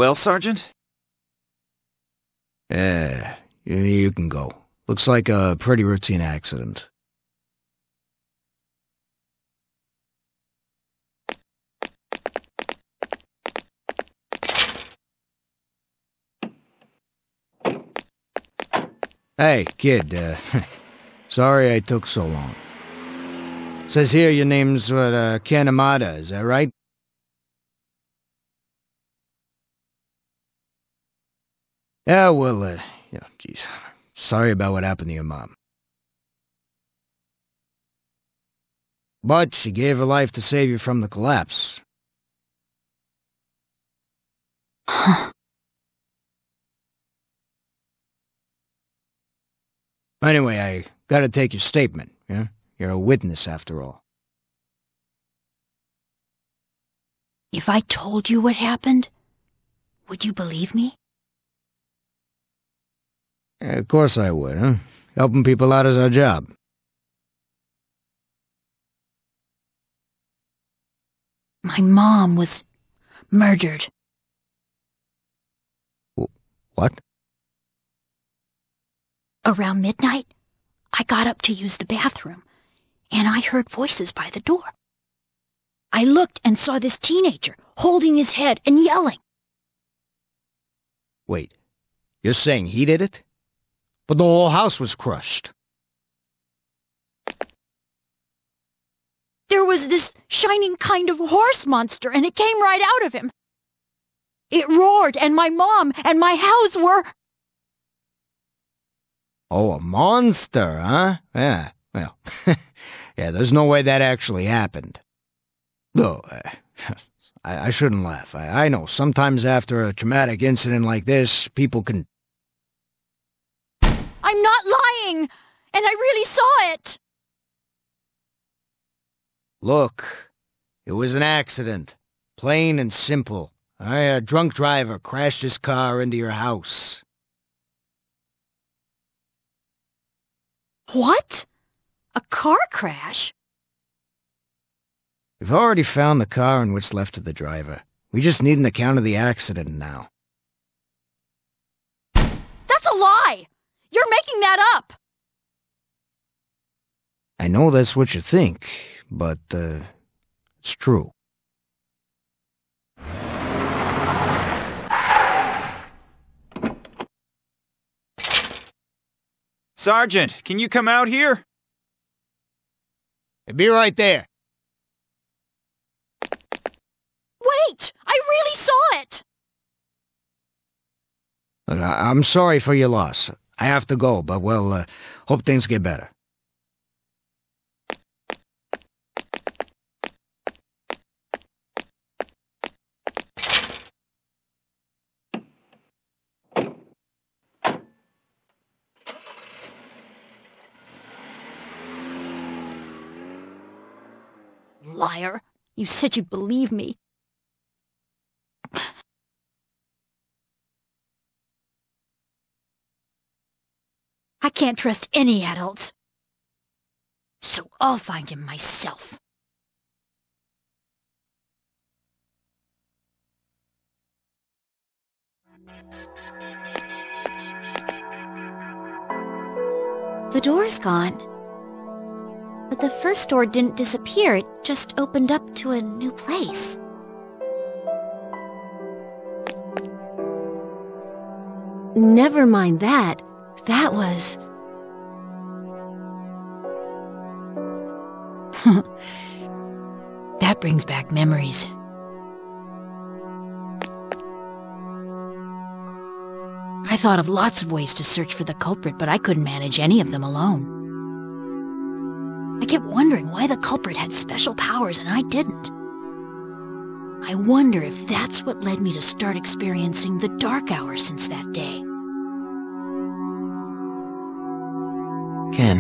Well, Sergeant? You can go. Looks like a pretty routine accident. Hey, kid, sorry I took so long. Says here your name's, Kanamata, is that right? Yeah, well, geez, sorry about what happened to your mom. But she gave her life to save you from the collapse. Huh. Anyway, I gotta take your statement, yeah? You're a witness, after all. If I told you what happened, would you believe me? Of course I would, huh? Helping people out is our job. My mom was murdered. What? Around midnight, I got up to use the bathroom, and I heard voices by the door. I looked and saw this teenager holding his head and yelling. Wait, you're saying he did it? But the whole house was crushed. There was this shining kind of horse monster, and it came right out of him. It roared, and my mom and my house were... Oh, a monster, huh? Yeah, well, yeah, there's no way that actually happened. No, I shouldn't laugh. I know, sometimes after a traumatic incident like this, people can... I'm not lying, and I really saw it. Look, it was an accident. Plain and simple. A drunk driver crashed his car into your house. What? A car crash? We've already found the car and what's left of the driver. We just need an account of the accident now. That's a lie! You're making that up! I know that's what you think, but, it's true. Sergeant, can you come out here? Be right there. Wait! I really saw it! Look, I'm sorry for your loss. I have to go, but, well, hope things get better. Liar. You said you'd believe me. I can't trust any adults. So I'll find him myself. The door's gone. But the first door didn't disappear, it just opened up to a new place. Never mind that. That was... That brings back memories. I thought of lots of ways to search for the culprit, but I couldn't manage any of them alone. I kept wondering why the culprit had special powers and I didn't. I wonder if that's what led me to start experiencing the dark hours since that day. Ken.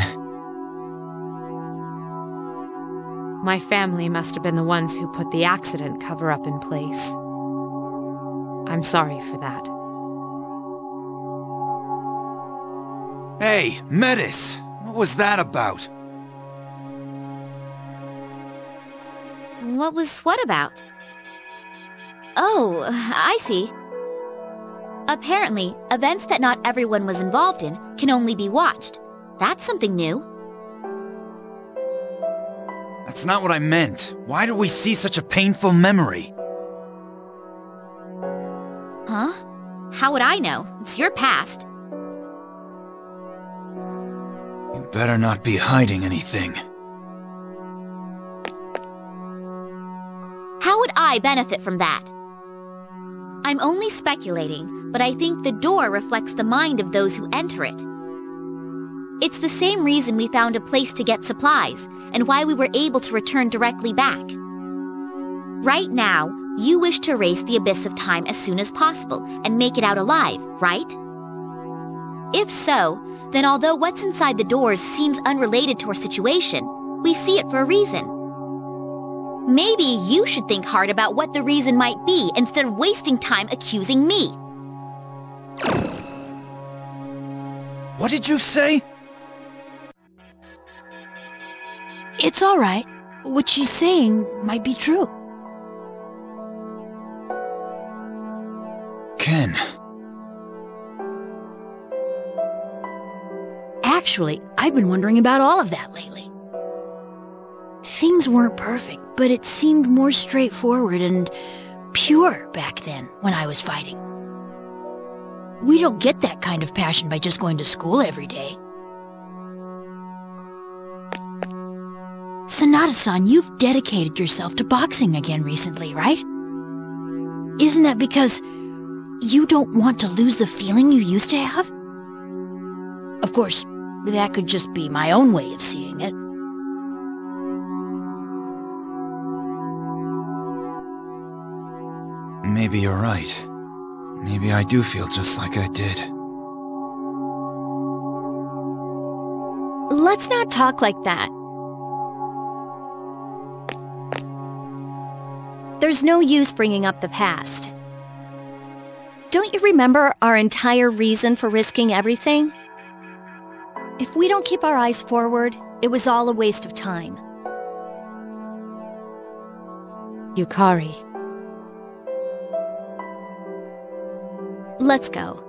My family must have been the ones who put the accident cover-up in place. I'm sorry for that. Hey, Metis! What was that about? What was what about? Oh, I see. Apparently, events that not everyone was involved in can only be watched. That's something new. That's not what I meant. Why do we see such a painful memory? Huh? How would I know? It's your past. You better not be hiding anything. How would I benefit from that? I'm only speculating, but I think the door reflects the mind of those who enter it. It's the same reason we found a place to get supplies, and why we were able to return directly back. Right now, you wish to erase the abyss of time as soon as possible and make it out alive, right? If so, then although what's inside the doors seems unrelated to our situation, we see it for a reason. Maybe you should think hard about what the reason might be instead of wasting time accusing me. What did you say? It's all right. What she's saying might be true. Ken. Actually, I've been wondering about all of that lately. Things weren't perfect, but it seemed more straightforward and pure back then when I was fighting. We don't get that kind of passion by just going to school every day. Sanada-san, you've dedicated yourself to boxing again recently, right? Isn't that because you don't want to lose the feeling you used to have? Of course, that could just be my own way of seeing it. Maybe you're right. Maybe I do feel just like I did. Let's not talk like that. There's no use bringing up the past. Don't you remember our entire reason for risking everything? If we don't keep our eyes forward, it was all a waste of time. Yukari. Let's go.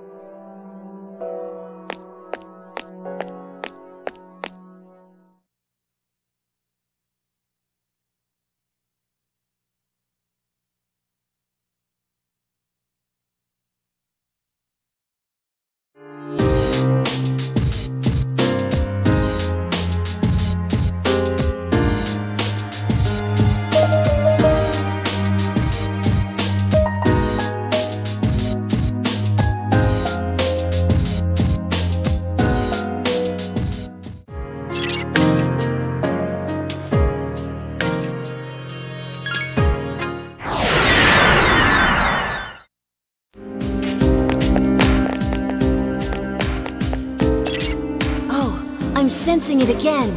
I'm sensing it again.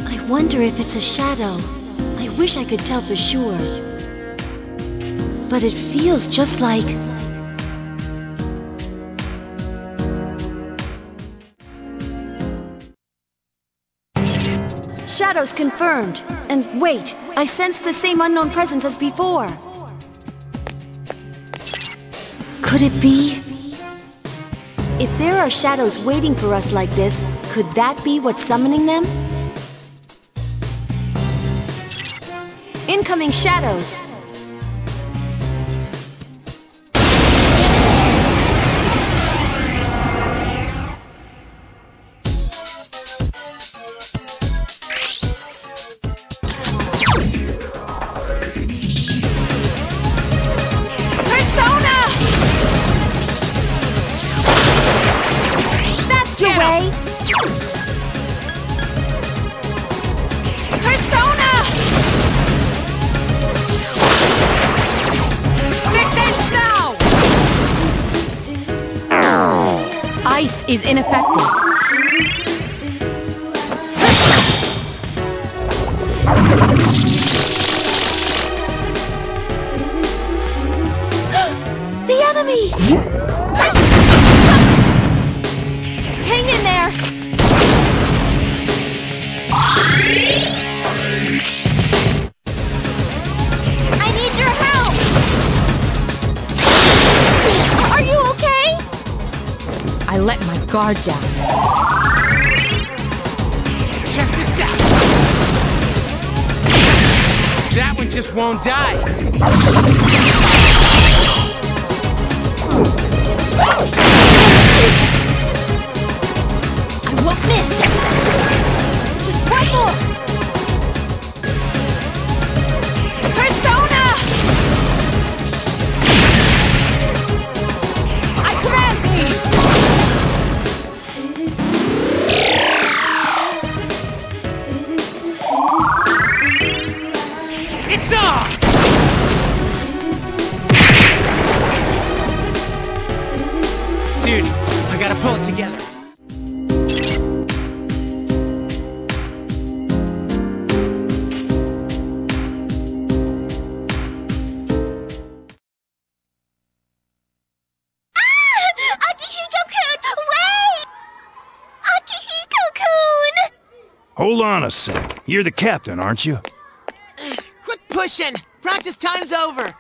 I wonder if it's a shadow. I wish I could tell for sure. But it feels just like... Shadows confirmed. And wait, I sense the same unknown presence as before. Could it be? If there are shadows waiting for us like this, could that be what's summoning them? Incoming shadows! Ice is ineffective. The enemy! Hang in there! I need your help! Are Guard down. Check this out! That one just won't die! I won't miss! Just rifle! Persona! I command thee! It's on! Dude, I gotta pull it together. Hold on a sec. You're the captain, aren't you? Quit pushing! Practice time's over!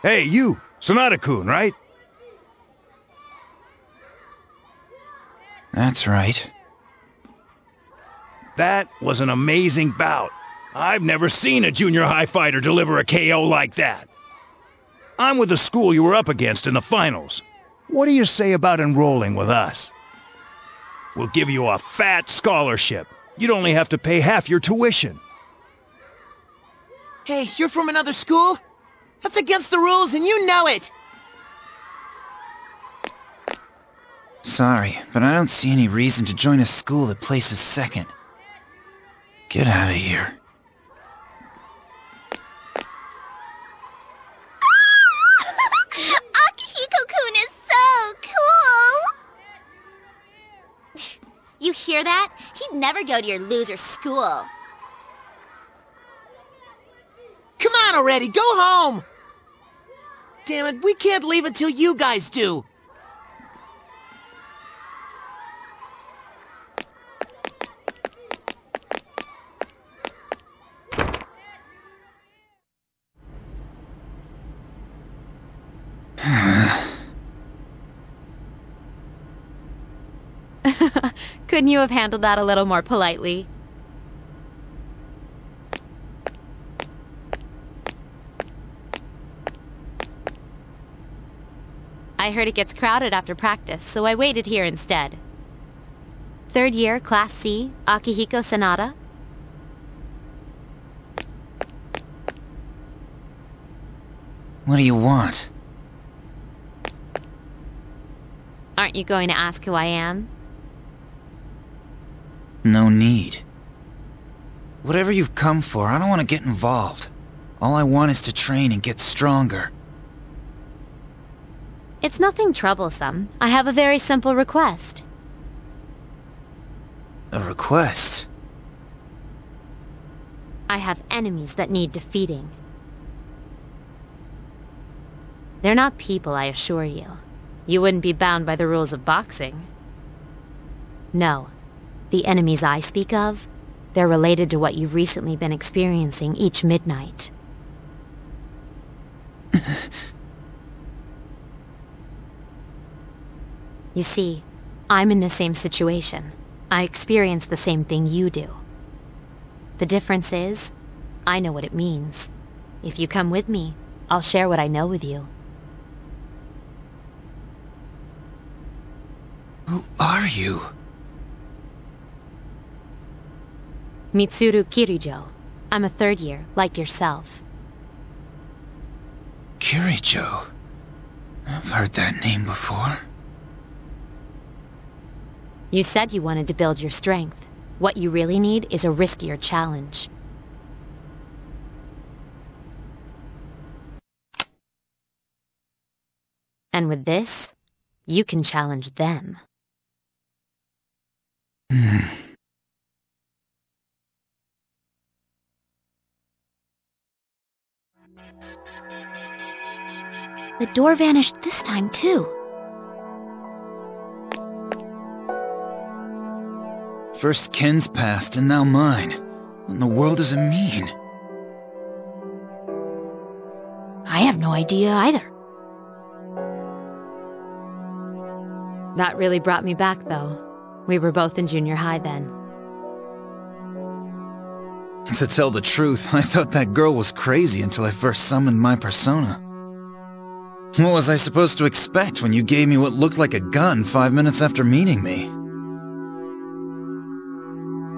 Hey, you! Sonata-kun, right? That's right. That was an amazing bout. I've never seen a junior high fighter deliver a KO like that. I'm with the school you were up against in the finals. What do you say about enrolling with us? We'll give you a fat scholarship. You'd only have to pay half your tuition. Hey, you're from another school? That's against the rules and you know it! Sorry, but I don't see any reason to join a school that places second. Get out of here. Akihiko-kun is so cool! You hear that? He'd never go to your loser school. Come on already, go home! Damn it, we can't leave until you guys do. Couldn't you have handled that a little more politely? I heard it gets crowded after practice, so I waited here instead. Third year, Class C, Akihiko Sanada. What do you want? Aren't you going to ask who I am? No need. Whatever you've come for, I don't want to get involved. All I want is to train and get stronger. It's nothing troublesome. I have a very simple request. A request? I have enemies that need defeating. They're not people, I assure you. You wouldn't be bound by the rules of boxing. No. The enemies I speak of, they're related to what you've recently been experiencing each midnight. You see, I'm in the same situation. I experience the same thing you do. The difference is, I know what it means. If you come with me, I'll share what I know with you. Who are you? Mitsuru Kirijo. I'm a third year, like yourself. Kirijo? I've heard that name before. You said you wanted to build your strength. What you really need is a riskier challenge. And with this, you can challenge them. The door vanished this time, too. First Ken's passed and now mine. What in the world does it mean? I have no idea either. That really brought me back, though. We were both in junior high then. To tell the truth, I thought that girl was crazy until I first summoned my persona. What was I supposed to expect when you gave me what looked like a gun 5 minutes after meeting me?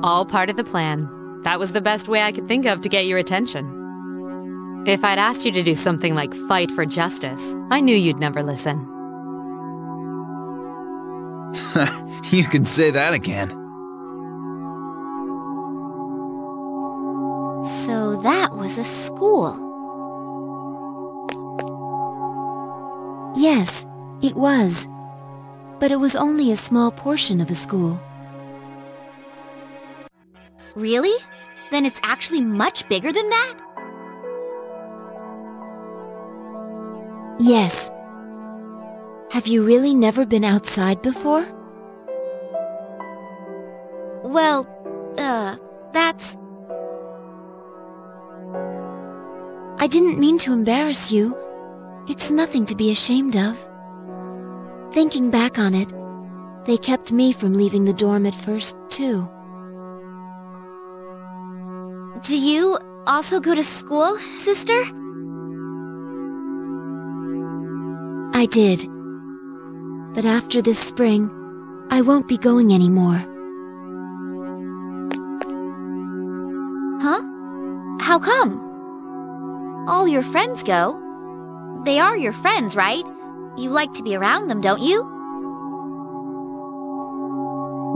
All part of the plan. That was the best way I could think of to get your attention. If I'd asked you to do something like fight for justice, I knew you'd never listen. You can say that again. So that was a school. Yes, it was. But it was only a small portion of a school. Really? Then it's actually much bigger than that? Yes. Have you really never been outside before? Well, that's... I didn't mean to embarrass you. It's nothing to be ashamed of. Thinking back on it, they kept me from leaving the dorm at first, too. Do you also go to school, sister? I did. But after this spring, I won't be going anymore. Huh? How come? All your friends go. They are your friends, right? You like to be around them, don't you?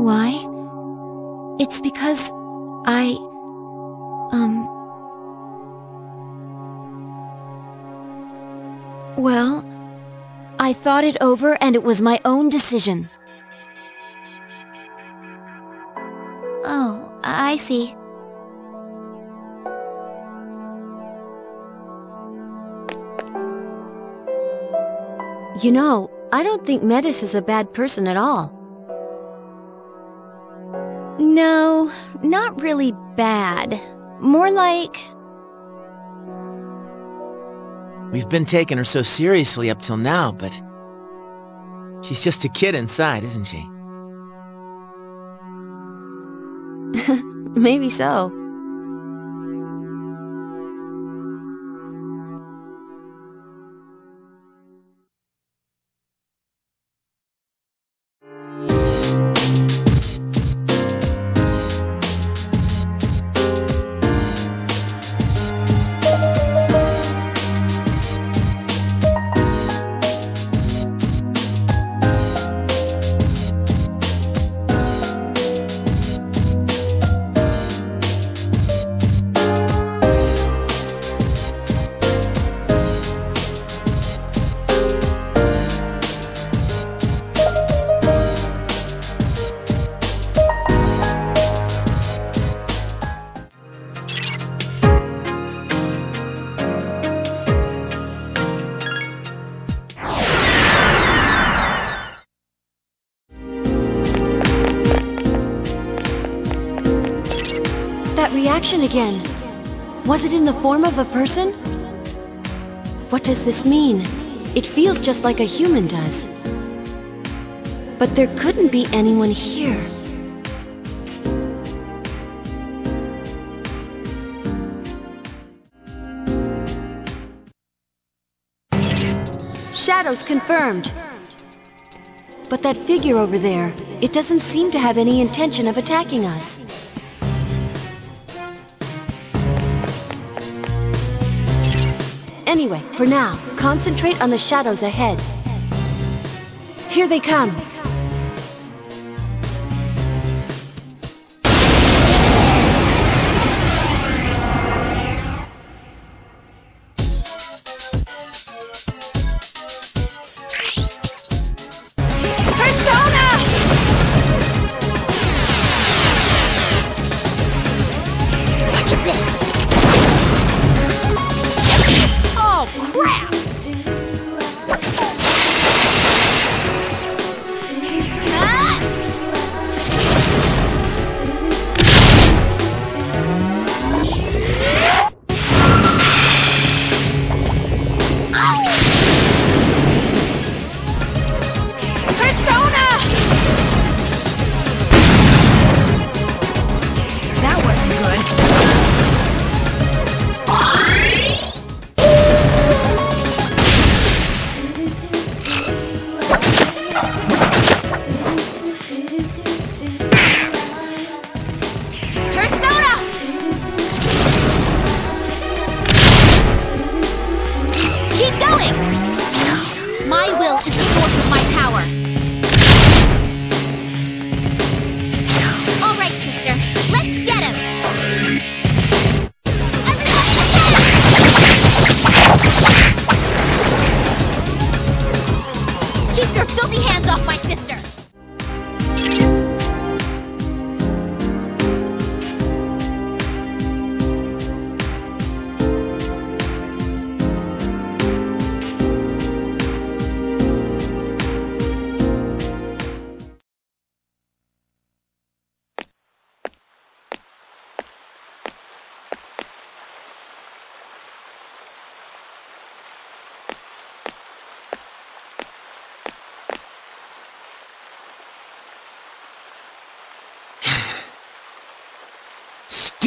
Why? It's because Well, I thought it over and it was my own decision. Oh, I see. You know, I don't think Metis is a bad person at all. No, not really bad. More like... We've been taking her so seriously up till now, but... she's just a kid inside, isn't she? Maybe so. That reaction again. Was it in the form of a person? What does this mean? It feels just like a human does. But there couldn't be anyone here. Shadows confirmed. But that figure over there, it doesn't seem to have any intention of attacking us. Anyway, for now, concentrate on the shadows ahead. Here they come.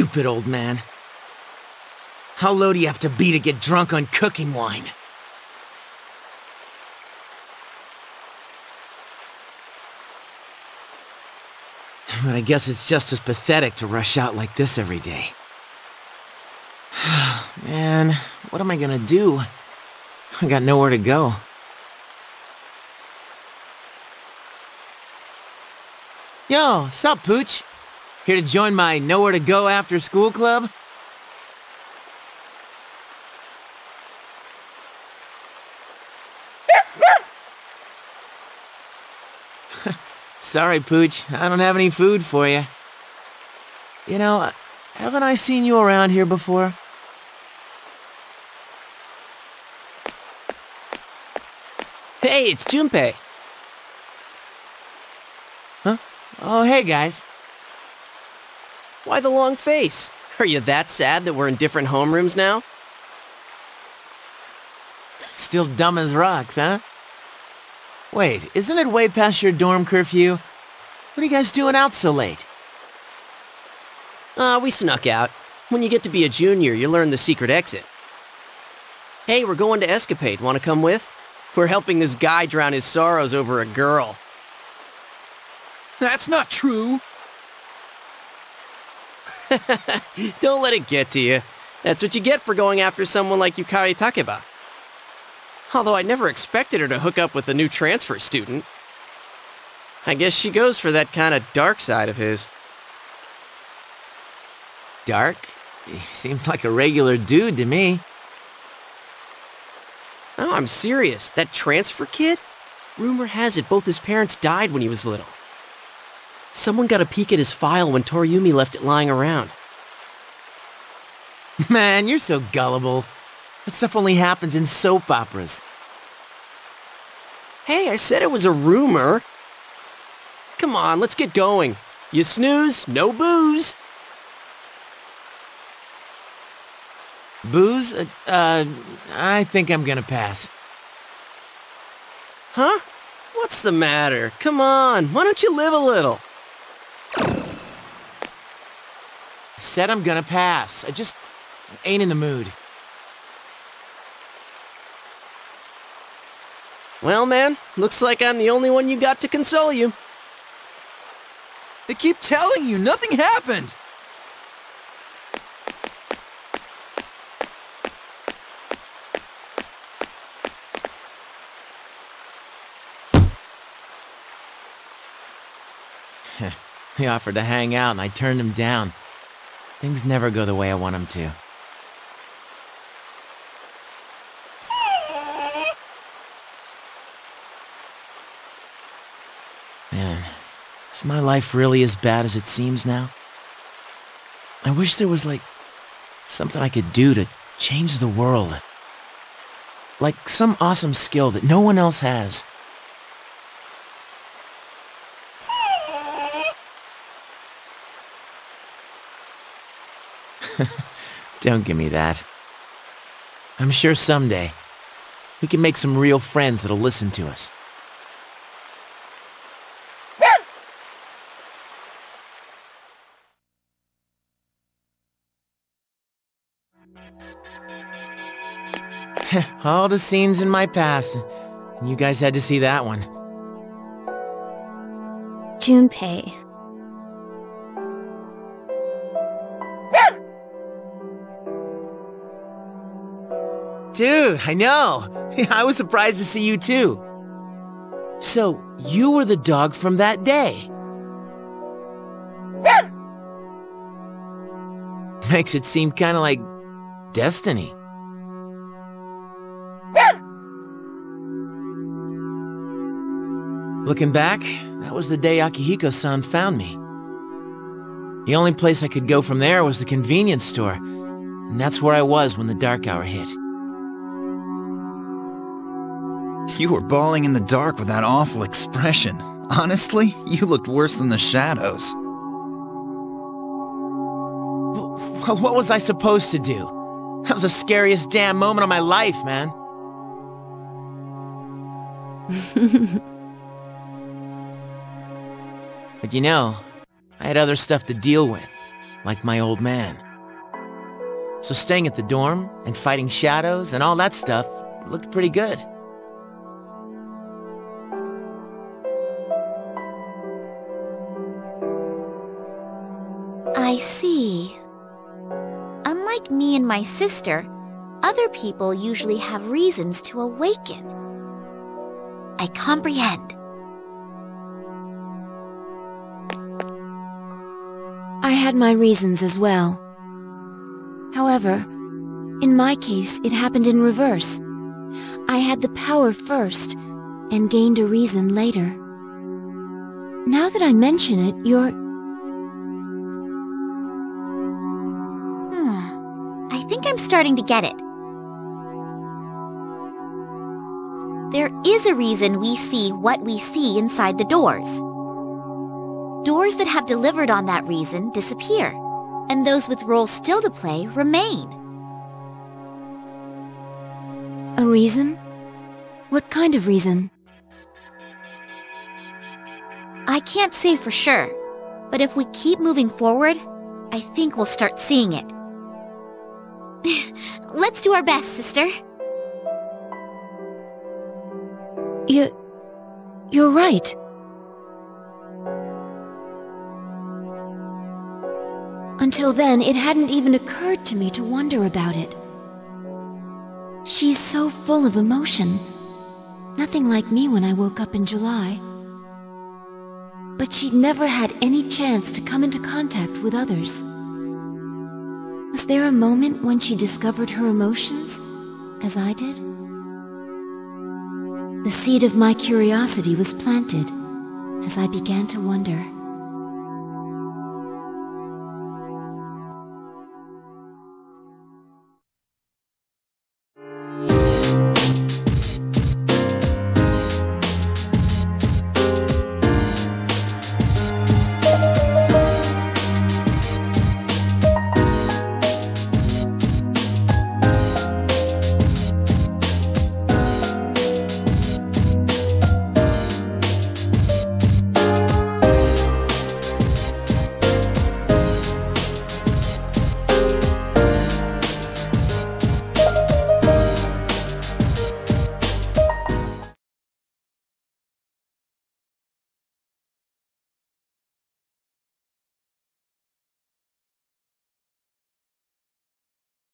Stupid old man. How low do you have to be to get drunk on cooking wine? But I guess it's just as pathetic to rush out like this every day. Man, what am I gonna do? I got nowhere to go. Yo, sup, Pooch? Here to join my nowhere to go after school club? Sorry, Pooch, I don't have any food for you. You know, haven't I seen you around here before? Hey, it's Junpei. Huh? Oh, hey, guys. Why the long face? Are you that sad that we're in different homerooms now? Still dumb as rocks, huh? Wait, isn't it way past your dorm curfew? What are you guys doing out so late? We snuck out. When you get to be a junior, you learn the secret exit. Hey, we're going to Escapade. Want to come with? We're helping this guy drown his sorrows over a girl. That's not true. Don't let it get to you. That's what you get for going after someone like Yukari Takeba. Although I never expected her to hook up with a new transfer student. I guess she goes for that kind of dark side of his. Dark? He seemed like a regular dude to me. No, I'm serious. That transfer kid? Rumor has it both his parents died when he was little. Someone got a peek at his file when Toriumi left it lying around. Man, you're so gullible. That stuff only happens in soap operas. Hey, I said it was a rumor. Come on, let's get going. You snooze, no booze. Booze? I think I'm gonna pass. Huh? What's the matter? Come on, why don't you live a little? I said I'm gonna pass. I just ain't in the mood. Well, man, looks like I'm the only one you got to console you. They keep telling you nothing happened. He offered to hang out and I turned him down. Things never go the way I want them to. Man, is my life really as bad as it seems now? I wish there was, like, something I could do to change the world. Like some awesome skill that no one else has. Don't give me that. I'm sure someday we can make some real friends that'll listen to us. All the scenes in my past, and you guys had to see that one. Junpei. Dude, I know. I was surprised to see you too. So, you were the dog from that day. Makes it seem kind of like destiny. Looking back, that was the day Akihiko-san found me. The only place I could go from there was the convenience store, and that's where I was when the dark hour hit. You were bawling in the dark with that awful expression. Honestly, you looked worse than the shadows. Well, what was I supposed to do? That was the scariest damn moment of my life, man. But you know, I had other stuff to deal with. like my old man. So staying at the dorm and fighting shadows and all that stuff looked pretty good. I see. Unlike me and my sister, other people usually have reasons to awaken. I comprehend. I had my reasons as well. However, in my case, it happened in reverse. I had the power first and gained a reason later. Now that I mention it, I think I'm starting to get it. There is a reason we see what we see inside the doors. Doors that have delivered on that reason disappear, and those with roles still to play remain. A reason? What kind of reason? I can't say for sure, but if we keep moving forward, I think we'll start seeing it. Let's do our best, sister. You're right. Until then, it hadn't even occurred to me to wonder about it. She's so full of emotion. Nothing like me when I woke up in July. But she'd never had any chance to come into contact with others. Was there a moment when she discovered her emotions, as I did? The seed of my curiosity was planted as I began to wonder.